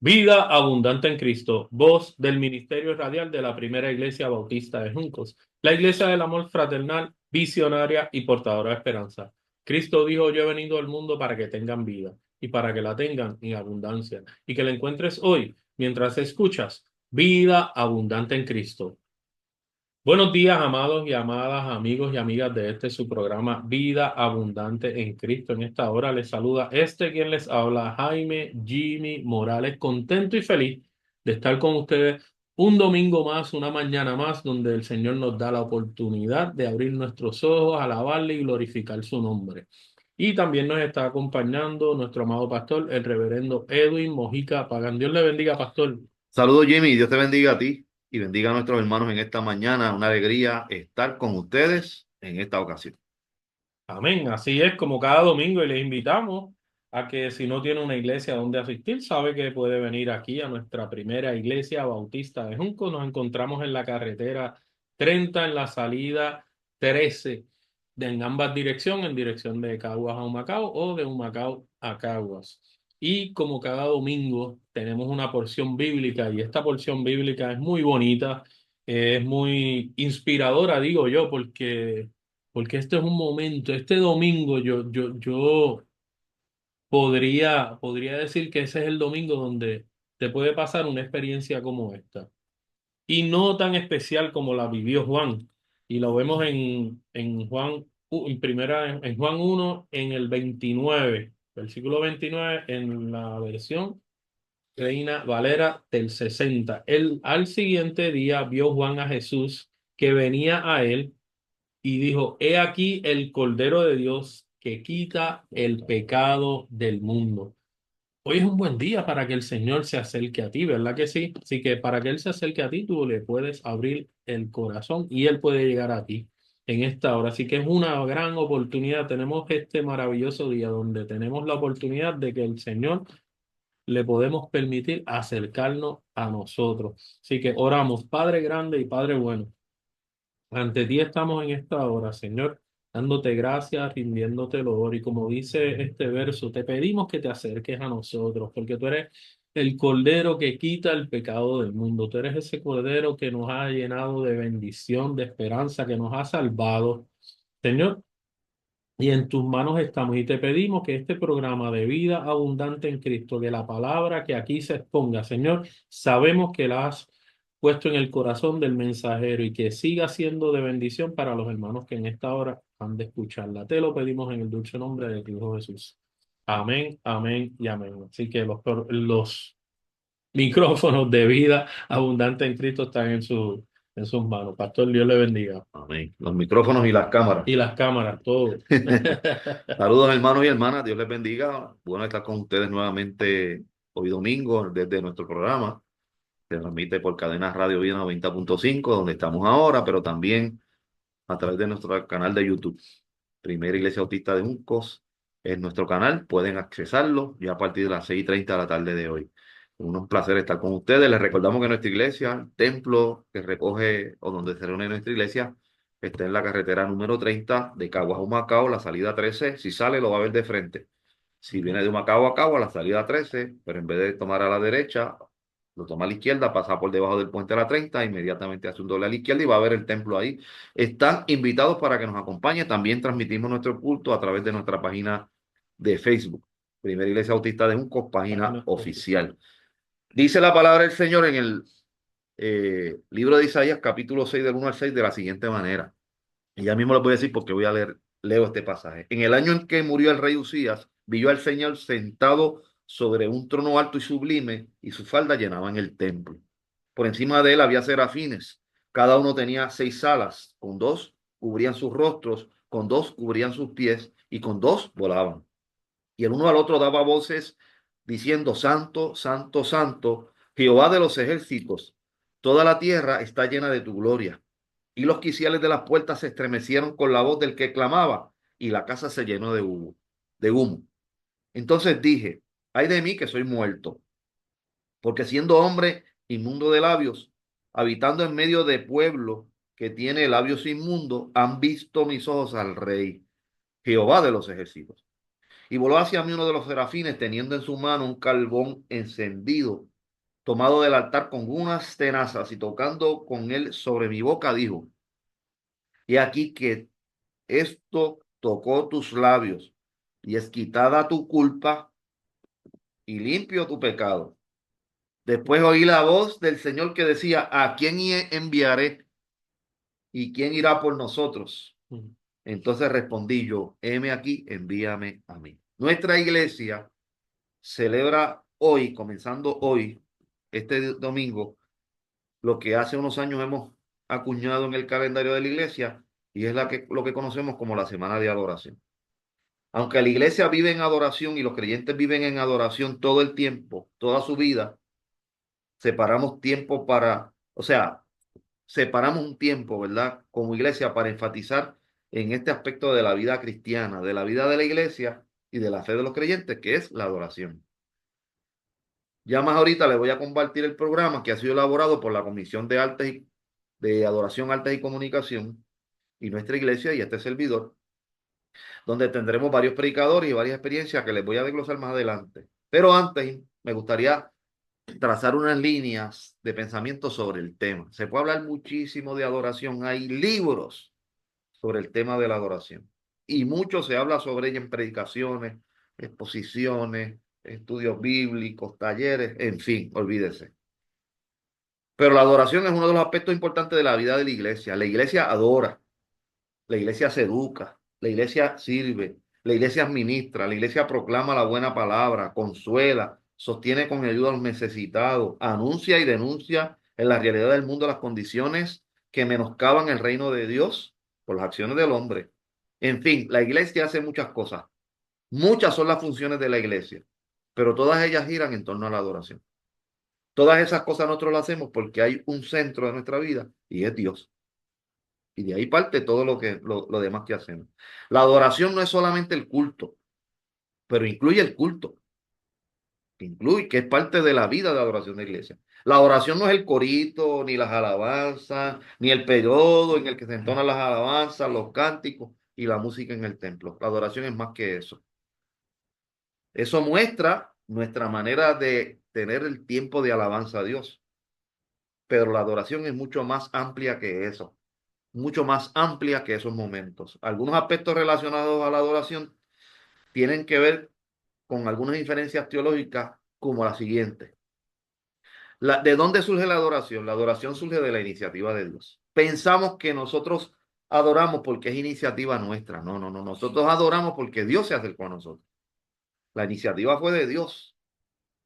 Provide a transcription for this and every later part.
Vida abundante en Cristo, voz del Ministerio Radial de la Primera Iglesia Bautista de Juncos, la Iglesia del Amor Fraternal, visionaria y portadora de esperanza. Cristo dijo, yo he venido al mundo para que tengan vida y para que la tengan en abundancia y que la encuentres hoy mientras escuchas vida abundante en Cristo. Buenos días, amados y amadas, amigos y amigas de este su programa Vida Abundante en Cristo. En esta hora les saluda quien les habla, Jaime Jimmy Morales, contento y feliz de estar con ustedes un domingo más, una mañana más, donde el Señor nos da la oportunidad de abrir nuestros ojos, alabarle y glorificar su nombre. Y también nos está acompañando nuestro amado pastor, el reverendo Edwin Mojica Pagan. Dios le bendiga, pastor. Saludos Jimmy, Dios te bendiga a ti y bendiga a nuestros hermanos en esta mañana. Una alegría estar con ustedes en esta ocasión. Amén. Así es como cada domingo y les invitamos a que si no tiene una iglesia donde asistir, sabe que puede venir aquí a nuestra primera iglesia bautista de Junco. Nos encontramos en la carretera 30 en la salida 13 en ambas direcciones, en dirección de Caguas a Humacao o de Humacao a Caguas. Y como cada domingo tenemos una porción bíblica y esta porción bíblica es muy bonita, es muy inspiradora, digo yo, porque este es un momento, este domingo yo podría decir que ese es el domingo donde te puede pasar una experiencia como esta. Y no tan especial como la vivió Juan. Y lo vemos en Juan, en Juan 1 en el 29 versículo 29 en la versión Reina Valera del 60. Él al siguiente día vio Juan a Jesús que venía a él y dijo, he aquí el Cordero de Dios que quita el pecado del mundo. Hoy es un buen día para que el Señor se acerque a ti, ¿verdad que sí? Así que para que Él se acerque a ti, tú le puedes abrir el corazón y Él puede llegar a ti en esta hora. Así que es una gran oportunidad. Tenemos este maravilloso día donde tenemos la oportunidad de que el Señor le podemos permitir acercarnos a nosotros. Así que oramos, Padre grande y Padre bueno. Ante ti estamos en esta hora, Señor, dándote gracias, rindiéndote loor. Y como dice este verso, te pedimos que te acerques a nosotros, porque tú eres el Cordero que quita el pecado del mundo. Tú eres ese Cordero que nos ha llenado de bendición, de esperanza, que nos ha salvado. Señor, y en tus manos estamos y te pedimos que este programa de vida abundante en Cristo, que la palabra que aquí se exponga, Señor, sabemos que la has puesto en el corazón del mensajero y que siga siendo de bendición para los hermanos que en esta hora han de escucharla. Te lo pedimos en el dulce nombre de tu Hijo Jesús. Amén, amén y amén. Así que los micrófonos de vida abundante en Cristo están en sus manos. Pastor, Dios le bendiga. Amén. Los micrófonos y las cámaras. Y las cámaras, todo. Saludos hermanos y hermanas, Dios les bendiga. Bueno estar con ustedes nuevamente hoy domingo desde nuestro programa. Se transmite por Cadena Radio Vida 90.5, donde estamos ahora, pero también a través de nuestro canal de YouTube. Primera Iglesia Bautista de Juncos es nuestro canal, pueden accesarlo ya a partir de las 6:30 de la tarde de hoy. Un placer estar con ustedes. Les recordamos que nuestra iglesia, el templo que recoge o donde se reúne nuestra iglesia, está en la carretera número 30 de Caguas a Humacao, la salida 13. Si sale, lo va a ver de frente. Si viene de Humacao a Cagua, la salida 13, pero en vez de tomar a la derecha, lo toma a la izquierda, pasa por debajo del puente a la 30, inmediatamente hace un doble a la izquierda y va a ver el templo ahí. Están invitados para que nos acompañen. También transmitimos nuestro culto a través de nuestra página de Facebook, Primera Iglesia Bautista de Juncos, página Página oficial. oficial. Dice la palabra del Señor en el libro de Isaías, capítulo 6, del 1 al 6, de la siguiente manera. Y ya mismo lo voy a decir porque voy a leo este pasaje. En el año en que murió el rey Usías, vio al Señor sentado sobre un trono alto y sublime, y su falda llenaban el templo. Por encima de él había serafines. Cada uno tenía 6 alas. Con dos cubrían sus rostros, con dos cubrían sus pies, y con dos volaban. Y el uno al otro daba voces diciendo, Santo, Santo, Santo, Jehová de los ejércitos, toda la tierra está llena de tu gloria. Y los quiciales de las puertas se estremecieron con la voz del que clamaba, y la casa se llenó de humo, de humo. Entonces dije, ay de mí que soy muerto, porque siendo hombre inmundo de labios, habitando en medio de pueblo que tiene labios inmundos, han visto mis ojos al rey, Jehová de los ejércitos. Y voló hacia mí uno de los serafines, teniendo en su mano un carbón encendido, tomado del altar con unas tenazas y tocando con él sobre mi boca, dijo, y aquí que esto tocó tus labios y es quitada tu culpa y limpio tu pecado. Después oí la voz del Señor que decía, ¿a quién enviaré y quién irá por nosotros? Mm. Entonces respondí yo, heme aquí, envíame a mí. Nuestra iglesia celebra hoy, comenzando hoy, este domingo, lo que hace unos años hemos acuñado en el calendario de la iglesia y es lo que conocemos como la Semana de Adoración. Aunque la iglesia vive en adoración y los creyentes viven en adoración todo el tiempo, toda su vida, separamos tiempo para, o sea, separamos un tiempo, ¿verdad? Como iglesia para enfatizar en este aspecto de la vida cristiana, de la vida de la iglesia y de la fe de los creyentes, que es la adoración. Ya más ahorita les voy a compartir el programa que ha sido elaborado por la Comisión de Adoración, Artes y Comunicación y nuestra iglesia y este servidor, donde tendremos varios predicadores y varias experiencias que les voy a desglosar más adelante. Pero antes me gustaría trazar unas líneas de pensamiento sobre el tema. Se puede hablar muchísimo de adoración. Hay libros sobre el tema de la adoración y mucho se habla sobre ella en predicaciones, exposiciones, estudios bíblicos, talleres, en fin, olvídese. Pero la adoración es uno de los aspectos importantes de la vida de la iglesia. La iglesia adora, la iglesia se educa, la iglesia sirve, la iglesia administra, la iglesia proclama la buena palabra, consuela, sostiene con ayuda a los necesitados, anuncia y denuncia en la realidad del mundo las condiciones que menoscaban el reino de Dios por las acciones del hombre. En fin, la iglesia hace muchas cosas. Muchas son las funciones de la iglesia, pero todas ellas giran en torno a la adoración. Todas esas cosas nosotros las hacemos porque hay un centro de nuestra vida y es Dios. Y de ahí parte todo lo demás que hacemos. La adoración no es solamente el culto, pero incluye el culto, que es parte de la vida de adoración de la iglesia. La adoración no es el corito, ni las alabanzas, ni el periodo en el que se entonan las alabanzas, los cánticos y la música en el templo. La adoración es más que eso. Eso muestra nuestra manera de tener el tiempo de alabanza a Dios. Pero la adoración es mucho más amplia que eso, mucho más amplia que esos momentos. Algunos aspectos relacionados a la adoración tienen que ver con algunas diferencias teológicas como la siguiente. ¿De dónde surge la adoración? La adoración surge de la iniciativa de Dios. Pensamos que nosotros adoramos porque es iniciativa nuestra. No, no, no. Nosotros adoramos porque Dios se acercó a nosotros. La iniciativa fue de Dios.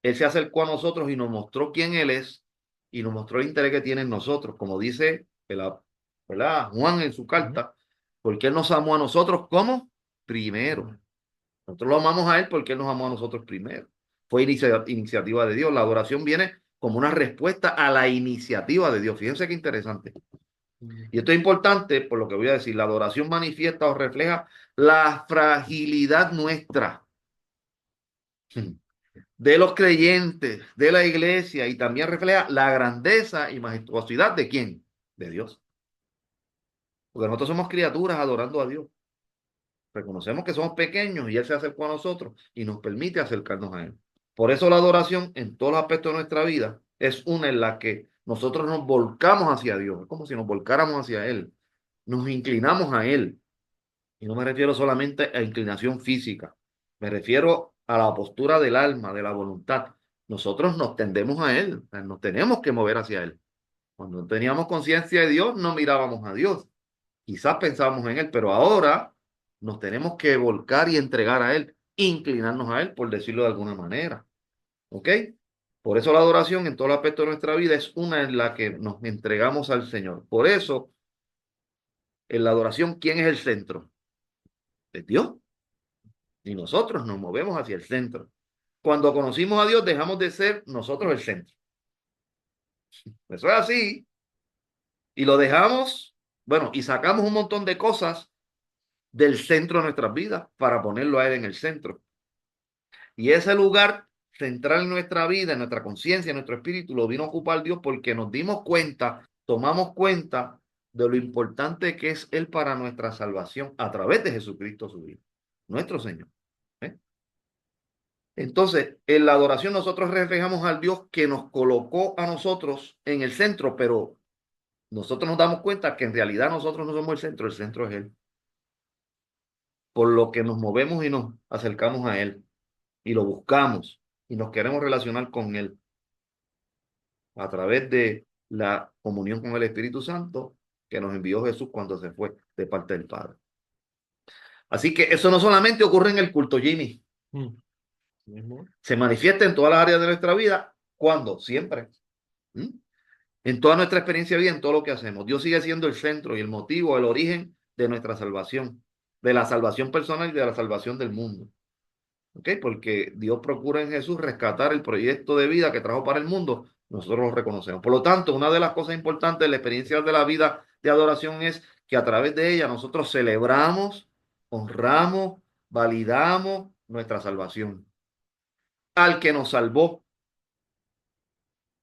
Él se acercó a nosotros y nos mostró quién Él es y nos mostró el interés que tiene en nosotros, como dice ¿verdad? Juan en su carta, porque Él nos amó a nosotros como primero. Nosotros lo amamos a Él porque Él nos amó a nosotros primero. Fue iniciativa de Dios. La adoración viene como una respuesta a la iniciativa de Dios. Fíjense qué interesante. Y esto es importante por lo que voy a decir. La adoración manifiesta o refleja la fragilidad nuestra de los creyentes, de la iglesia, y también refleja la grandeza y majestuosidad de quién, de Dios. Porque nosotros somos criaturas adorando a Dios. Reconocemos que somos pequeños y Él se acercó a nosotros y nos permite acercarnos a Él. Por eso la adoración en todos los aspectos de nuestra vida es una en la que nosotros nos volcamos hacia Dios. Es como si nos volcáramos hacia Él. Nos inclinamos a Él. Y no me refiero solamente a inclinación física. Me refiero a la postura del alma, de la voluntad. Nosotros nos tendemos a Él. O sea, nos tenemos que mover hacia Él. Cuando teníamos conciencia de Dios, no mirábamos a Dios. Quizás pensábamos en Él, pero ahora nos tenemos que volcar y entregar a Él, inclinarnos a Él, por decirlo de alguna manera. ¿Ok? Por eso la adoración en todo el aspecto de nuestra vida es una en la que nos entregamos al Señor. Por eso, en la adoración, ¿quién es el centro? Es Dios. Y nosotros nos movemos hacia el centro. Cuando conocimos a Dios, dejamos de ser nosotros el centro. Eso es así. Y lo dejamos, bueno, y sacamos un montón de cosas del centro de nuestras vidas para ponerlo a Él en el centro. Y ese lugar central en nuestra vida, en nuestra conciencia, en nuestro espíritu, lo vino a ocupar Dios porque nos dimos cuenta, tomamos cuenta de lo importante que es Él para nuestra salvación a través de Jesucristo su Hijo, nuestro Señor. ¿Eh? Entonces, en la adoración nosotros reflejamos al Dios que nos colocó a nosotros en el centro, pero nosotros nos damos cuenta que en realidad nosotros no somos el centro es Él, por lo que nos movemos y nos acercamos a Él y lo buscamos y nos queremos relacionar con Él a través de la comunión con el Espíritu Santo que nos envió Jesús cuando se fue de parte del Padre. Así que eso no solamente ocurre en el culto, Jimmy, Mm. Mismo. se manifiesta en todas las áreas de nuestra vida. ¿Cuándo? Siempre. ¿Mm? En toda nuestra experiencia de vida, en todo lo que hacemos. Dios sigue siendo el centro y el motivo, el origen de nuestra salvación, de la salvación personal y de la salvación del mundo. ¿Ok? Porque Dios procura en Jesús rescatar el proyecto de vida que trajo para el mundo. Nosotros lo reconocemos. Por lo tanto, una de las cosas importantes de la experiencia de la vida de adoración es que a través de ella nosotros celebramos, honramos, validamos nuestra salvación. Al que nos salvó,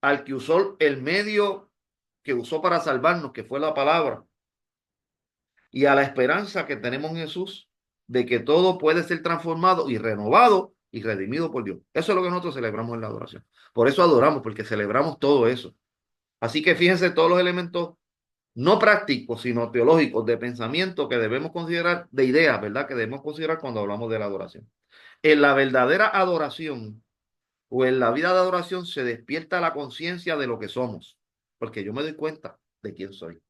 al que usó el medio que usó para salvarnos, que fue la palabra, y a la esperanza que tenemos en Jesús de que todo puede ser transformado y renovado y redimido por Dios. Eso es lo que nosotros celebramos en la adoración. Por eso adoramos, porque celebramos todo eso. Así que fíjense todos los elementos no prácticos, sino teológicos de pensamiento que debemos considerar, de ideas, ¿verdad? Que debemos considerar cuando hablamos de la adoración. En la verdadera adoración o en la vida de adoración se despierta la conciencia de lo que somos, porque yo me doy cuenta de quién soy.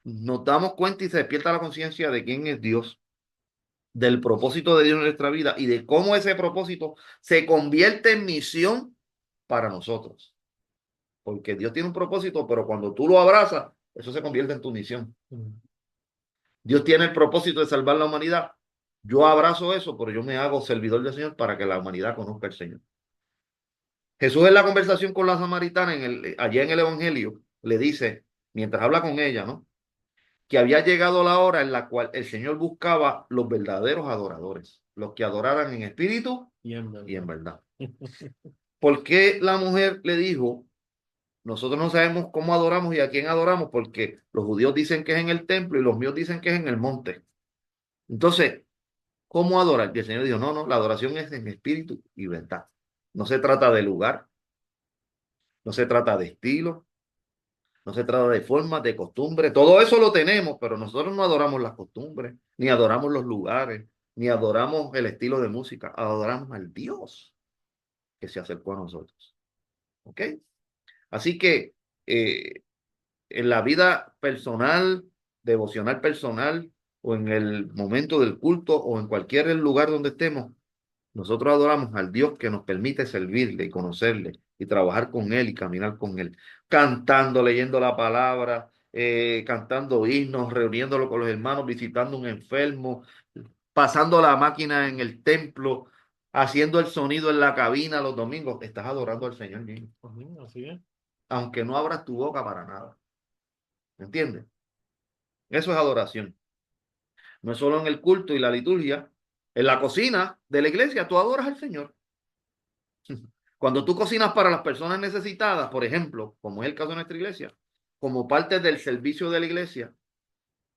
Nos damos cuenta y se despierta la conciencia de quién es Dios, del propósito de Dios en nuestra vida y de cómo ese propósito se convierte en misión para nosotros. Porque Dios tiene un propósito, pero cuando tú lo abrazas, eso se convierte en tu misión. Mm. Dios tiene el propósito de salvar la humanidad. Yo abrazo eso, pero yo me hago servidor del Señor para que la humanidad conozca al Señor. Jesús en la conversación con la samaritana, allá en el Evangelio, le dice, mientras habla con ella, ¿no? Que había llegado la hora en la cual el Señor buscaba los verdaderos adoradores, los que adoraran en espíritu Y en y en verdad. verdad. ¿Por qué la mujer le dijo, nosotros no sabemos cómo adoramos y a quién adoramos? Porque los judíos dicen que es en el templo y los míos dicen que es en el monte. Entonces, ¿cómo adorar? Y el Señor dijo, no, no, la adoración es en espíritu y verdad. No se trata de lugar, no se trata de estilo, no se trata de formas, de costumbres. Todo eso lo tenemos, pero nosotros no adoramos las costumbres, ni adoramos los lugares, ni adoramos el estilo de música. Adoramos al Dios que se acercó a nosotros. ¿Ok? Así que eh, en la vida personal, devocional personal, o en el momento del culto, o en cualquier lugar donde estemos, nosotros adoramos al Dios que nos permite servirle y conocerle y trabajar con Él y caminar con Él, cantando, leyendo la palabra, cantando himnos, reuniéndolo con los hermanos, visitando un enfermo, pasando la máquina en el templo, haciendo el sonido en la cabina los domingos. Estás adorando al Señor, niño, Ujú. Así es. aunque no abras tu boca para nada. ¿Me entiendes? Eso es adoración. No es solo en el culto y la liturgia. En la cocina de la iglesia tú adoras al Señor. Cuando tú cocinas para las personas necesitadas, por ejemplo, como es el caso de nuestra iglesia, como parte del servicio de la iglesia,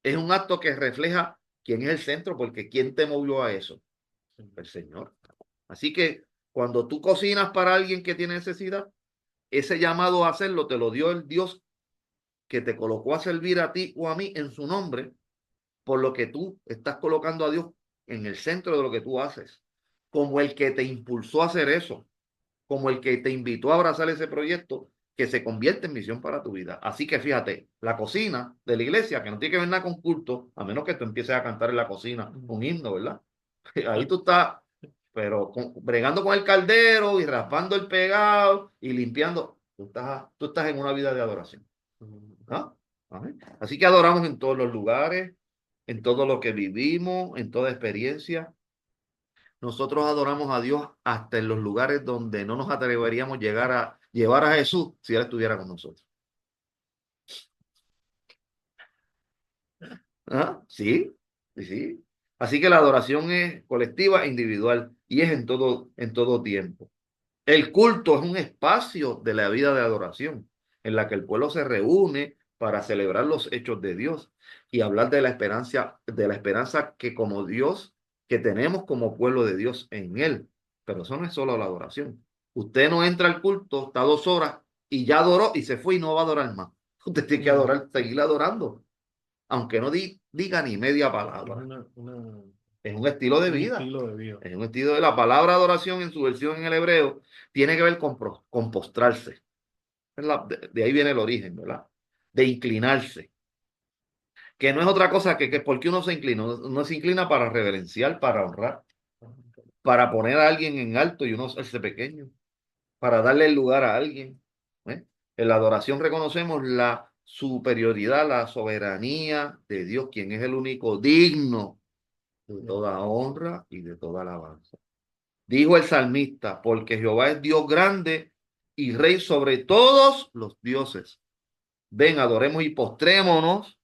es un acto que refleja quién es el centro, porque quién te movió a eso, el Señor. Así que cuando tú cocinas para alguien que tiene necesidad, ese llamado a hacerlo te lo dio el Dios que te colocó a servir a ti o a mí en su nombre, por lo que tú estás colocando a Dios en el centro de lo que tú haces, como el que te impulsó a hacer eso, como el que te invitó a abrazar ese proyecto que se convierte en misión para tu vida. Así que fíjate, la cocina de la iglesia, que no tiene que ver nada con culto, a menos que tú empieces a cantar en la cocina un himno, ¿verdad? Ahí tú estás, pero bregando con el caldero y raspando el pegado y limpiando. Tú estás en una vida de adoración. ¿Ah? Amén. Así que adoramos en todos los lugares, en todo lo que vivimos, en toda experiencia. Nosotros adoramos a Dios hasta en los lugares donde no nos atreveríamos llegar a llevar a Jesús si Él estuviera con nosotros. ¿Ah? Sí, sí, sí. Así que la adoración es colectiva e individual y es en todo tiempo. El culto es un espacio de la vida de adoración en la que el pueblo se reúne para celebrar los hechos de Dios y hablar de la esperanza que como Dios que tenemos como pueblo de Dios en Él. Pero eso no es solo la adoración. Usted no entra al culto, está 2 horas y ya adoró y se fue y no va a adorar más. Usted tiene que Ujú. adorar, seguir adorando, aunque no diga ni media Es palabra. una, Es un estilo de un vida. estilo de vida. Es un estilo de la palabra adoración en su versión en el hebreo. Tiene que ver con postrarse. De ahí viene el origen, ¿verdad? De inclinarse. Que no es otra cosa que ¿por qué uno se inclina? Uno se inclina para reverenciar, para honrar, para poner a alguien en alto y uno hacerse pequeño, para darle el lugar a alguien. ¿Eh? En la adoración reconocemos la superioridad, la soberanía de Dios, quien es el único digno de toda honra y de toda alabanza. Dijo el salmista, porque Jehová es Dios grande y rey sobre todos los dioses. Ven, adoremos y postrémonos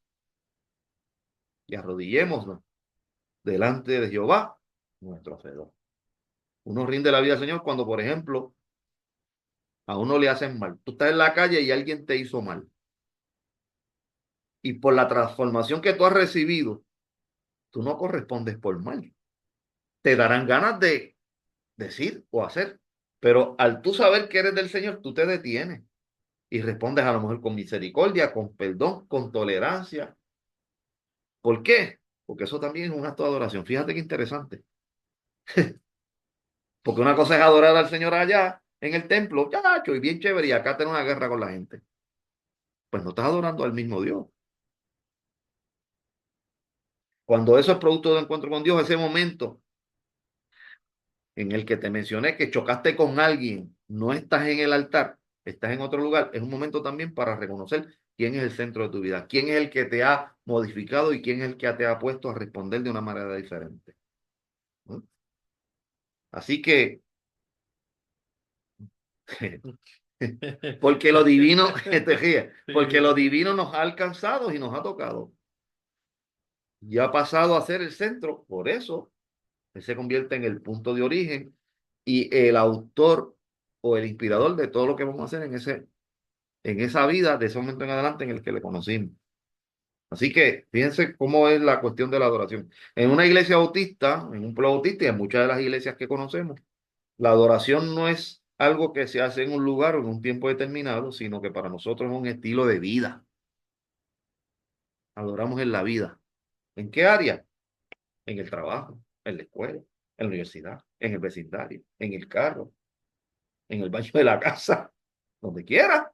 y arrodillémonos delante de Jehová, nuestro Hacedor. Uno rinde la vida al Señor cuando, por ejemplo, a uno le hacen mal. Tú estás en la calle y alguien te hizo mal. Y por la transformación que tú has recibido, tú no correspondes por mal. Te darán ganas de decir o hacer. Pero al tú saber que eres del Señor, tú te detienes y respondes a lo mejor con misericordia, con perdón, con tolerancia. ¿Por qué? Porque eso también es un acto de adoración. Fíjate qué interesante. Porque una cosa es adorar al Señor allá en el templo, chacho, y bien chévere, y acá tener una guerra con la gente. Pues no estás adorando al mismo Dios. Cuando eso es producto de encuentro con Dios, ese momento en el que te mencioné que chocaste con alguien, no estás en el altar, estás en otro lugar, es un momento también para reconocer quién es el centro de tu vida, quién es el que te ha modificado y quién es el que te ha puesto a responder de una manera diferente. ¿No? Así que, porque lo divino, te ríes, porque lo Sí, divino nos ha alcanzado y nos ha tocado. Ya ha pasado a ser el centro, por eso él se convierte en el punto de origen y el autor o el inspirador de todo lo que vamos a hacer en esa vida, de ese momento en adelante en el que le conocimos. Así que fíjense cómo es la cuestión de la adoración. En una iglesia bautista, en un pueblo bautista y en muchas de las iglesias que conocemos, la adoración no es algo que se hace en un lugar o en un tiempo determinado, sino que para nosotros es un estilo de vida. Adoramos en la vida. ¿En qué área? En el trabajo, en la escuela, en la universidad, en el vecindario, en el carro, en el baño de la casa, donde quiera.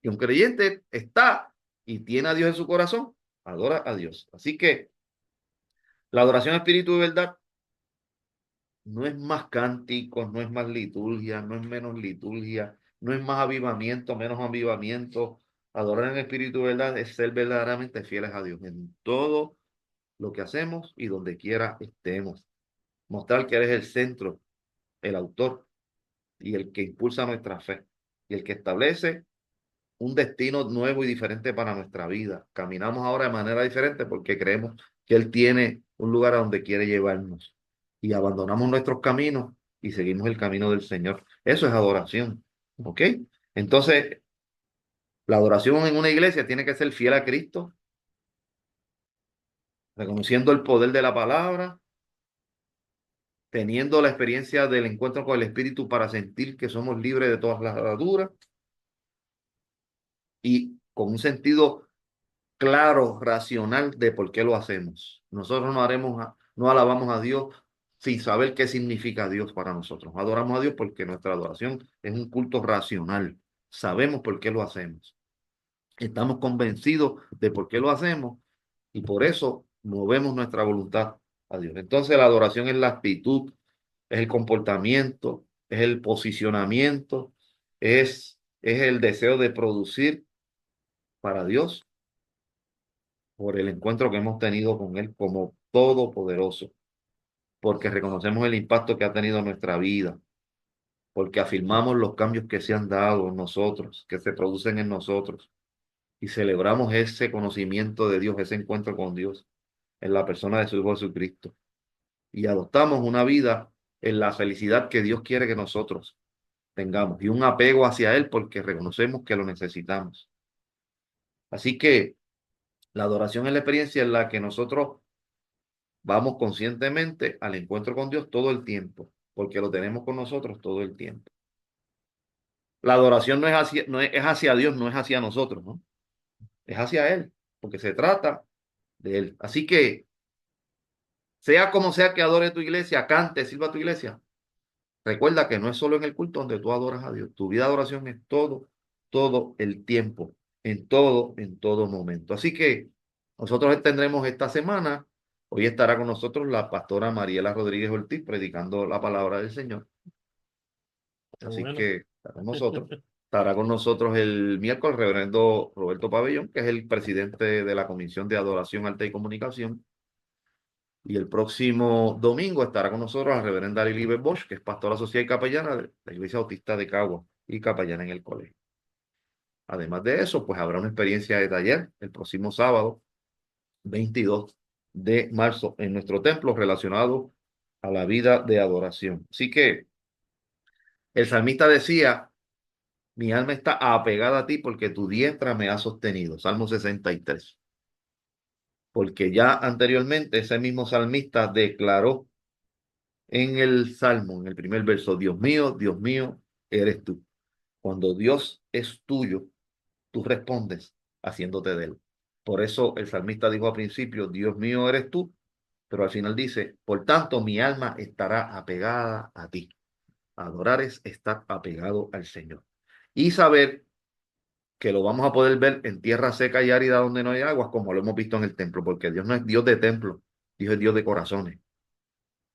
Que un creyente está y tiene a Dios en su corazón, adora a Dios. Así que la adoración a espíritu y verdad no es más cánticos, no es más liturgia, no es menos liturgia, no es más avivamiento, menos avivamiento. Adorar en espíritu y verdad es ser verdaderamente fieles a Dios en todo lo que hacemos y donde quiera estemos. Mostrar que eres el centro, el autor y el que impulsa nuestra fe y el que establece un destino nuevo y diferente para nuestra vida. Caminamos ahora de manera diferente porque creemos que Él tiene un lugar a donde quiere llevarnos y abandonamos nuestros caminos y seguimos el camino del Señor. Eso es adoración. ¿Ok? Entonces, la adoración en una iglesia tiene que ser fiel a Cristo, reconociendo el poder de la palabra, teniendo la experiencia del encuentro con el Espíritu para sentir que somos libres de todas las ataduras y con un sentido claro, racional de por qué lo hacemos. Nosotros no alabamos a Dios sin saber qué significa Dios para nosotros. Adoramos a Dios porque nuestra adoración es un culto racional. Sabemos por qué lo hacemos. Estamos convencidos de por qué lo hacemos y por eso movemos nuestra voluntad a Dios. Entonces la adoración es la actitud, es el comportamiento, es el posicionamiento, es el deseo de producir para Dios por el encuentro que hemos tenido con Él como todopoderoso, porque reconocemos el impacto que ha tenido en nuestra vida, porque afirmamos los cambios que se han dado en nosotros, que se producen en nosotros, y celebramos ese conocimiento de Dios, ese encuentro con Dios en la persona de su Hijo Jesucristo, y adoptamos una vida en la felicidad que Dios quiere que nosotros tengamos, y un apego hacia Él porque reconocemos que lo necesitamos. Así que la adoración es la experiencia en la que nosotros vamos conscientemente al encuentro con Dios todo el tiempo, porque lo tenemos con nosotros todo el tiempo. La adoración no es hacia, no es, es hacia Dios, no es hacia nosotros, ¿no? Es hacia Él, porque se trata de Él. Así que, sea como sea que adore tu iglesia, cante, sirva a tu iglesia, recuerda que no es solo en el culto donde tú adoras a Dios. Tu vida de adoración es todo, todo el tiempo, en todo momento. Así que nosotros tendremos esta semana, hoy estará con nosotros la pastora Mariela Rodríguez Ortiz predicando la palabra del Señor. Qué Así bueno. que estará con nosotros. Estará con nosotros el miércoles el reverendo Roberto Pabellón, que es el presidente de la Comisión de Adoración, Arte y Comunicación. Y el próximo domingo estará con nosotros la reverenda Lili Bosch, que es pastora social y capellana de la Iglesia Bautista de Cagua y capellana en el colegio. Además de eso, pues habrá una experiencia de taller el próximo sábado, 22 de marzo, en nuestro templo relacionado a la vida de adoración. Así que el salmista decía, mi alma está apegada a ti porque tu diestra me ha sostenido. Salmo 63. Porque ya anteriormente ese mismo salmista declaró en el Salmo, en el primer verso, Dios mío, eres tú. Cuando Dios es tuyo, tú respondes haciéndote de él. Por eso el salmista dijo al principio, Dios mío, eres tú, pero al final dice, por tanto, mi alma estará apegada a ti. Adorar es estar apegado al Señor. Y saber que lo vamos a poder ver en tierra seca y árida donde no hay aguas, como lo hemos visto en el templo, porque Dios no es Dios de templo, Dios es Dios de corazones.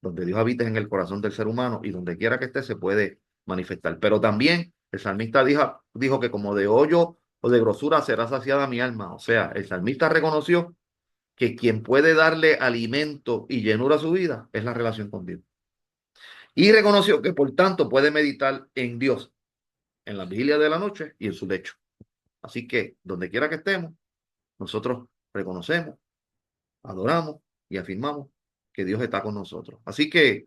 Donde Dios habita es en el corazón del ser humano y donde quiera que esté se puede manifestar. Pero también el salmista dijo que como de hoyo o de grosura será saciada mi alma. O sea, el salmista reconoció que quien puede darle alimento y llenura a su vida es la relación con Dios. Y reconoció que por tanto puede meditar en Dios en la vigilia de la noche y en su lecho. Así que donde quiera que estemos, nosotros reconocemos, adoramos y afirmamos que Dios está con nosotros. Así que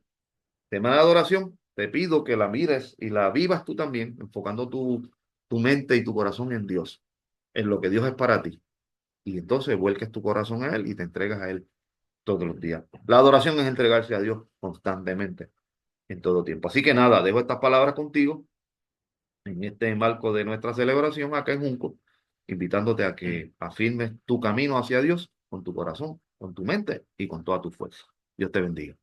tema de adoración, te pido que la mires y la vivas tú también, enfocando tu mente y tu corazón en Dios, en lo que Dios es para ti. Y entonces vuelques tu corazón a Él y te entregas a Él todos los días. La adoración es entregarse a Dios constantemente, en todo tiempo. Así que nada, dejo estas palabras contigo en este marco de nuestra celebración acá en Junco, invitándote a que afirmes tu camino hacia Dios con tu corazón, con tu mente y con toda tu fuerza. Dios te bendiga.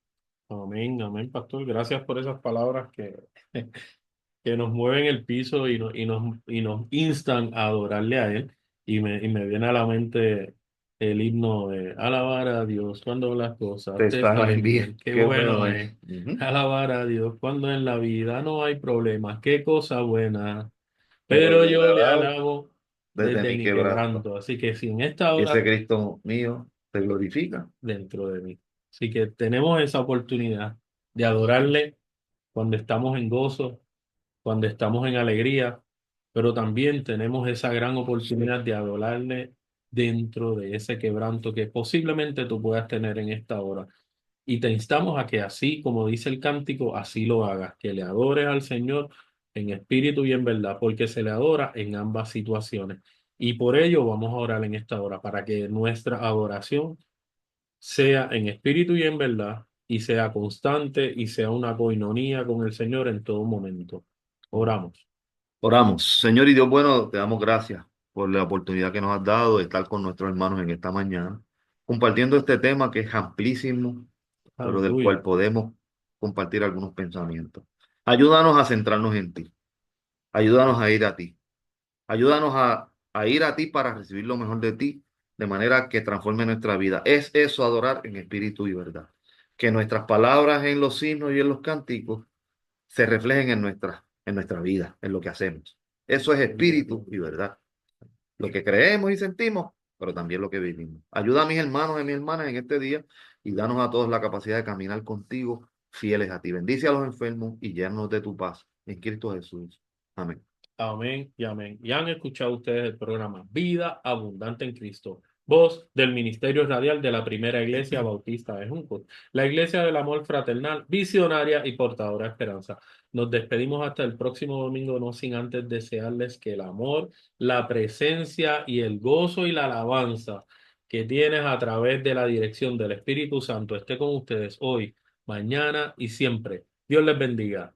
Amén, amén, pastor. Gracias por esas palabras que nos mueven el piso y nos instan a adorarle a Él. Y me viene a la mente el himno de alabar a Dios cuando las cosas Te te salen salen bien. bien. Qué Qué bueno bueno es. es Ujú. alabar a Dios cuando en la vida no hay problemas. Qué cosa buena. Pero Pero yo le yo le alabo alabo desde desde mi mi quebranto. quebranto. Así que si en esta Y ese hora Cristo mío te glorifica. dentro de mí. Así que tenemos esa oportunidad de adorarle cuando estamos en gozo, cuando estamos en alegría, pero también tenemos esa gran oportunidad de adorarle dentro de ese quebranto que posiblemente tú puedas tener en esta hora. Y te instamos a que así, como dice el cántico, así lo hagas, que le adores al Señor en espíritu y en verdad, porque se le adora en ambas situaciones. Y por ello vamos a orar en esta hora, para que nuestra adoración sea en espíritu y en verdad, y sea constante y sea una coinonía con el Señor en todo momento. Oramos. Oramos. Señor y Dios bueno, te damos gracias por la oportunidad que nos has dado de estar con nuestros hermanos en esta mañana, compartiendo este tema que es amplísimo, pero del cual Aleluya. podemos compartir algunos pensamientos. Ayúdanos a centrarnos en ti. Ayúdanos a ir a ti. Ayúdanos a ir a ti para recibir lo mejor de ti, de manera que transforme nuestra vida. Es eso adorar en espíritu y verdad. Que nuestras palabras en los signos y en los cánticos se reflejen en nuestra vida, en lo que hacemos. Eso es espíritu y verdad. Lo que creemos y sentimos, pero también lo que vivimos. Ayuda a mis hermanos y mis hermanas en este día y danos a todos la capacidad de caminar contigo, fieles a ti. Bendice a los enfermos y llénanos de tu paz. En Cristo Jesús. Amén. Amén y amén. Y han escuchado ustedes el programa Vida Abundante en Cristo, voz del Ministerio Radial de la Primera Iglesia Bautista de Juncos, la Iglesia del Amor Fraternal, visionaria y portadora de esperanza. Nos despedimos hasta el próximo domingo, no sin antes desearles que el amor, la presencia y el gozo y la alabanza que tienes a través de la dirección del Espíritu Santo esté con ustedes hoy, mañana y siempre. Dios les bendiga.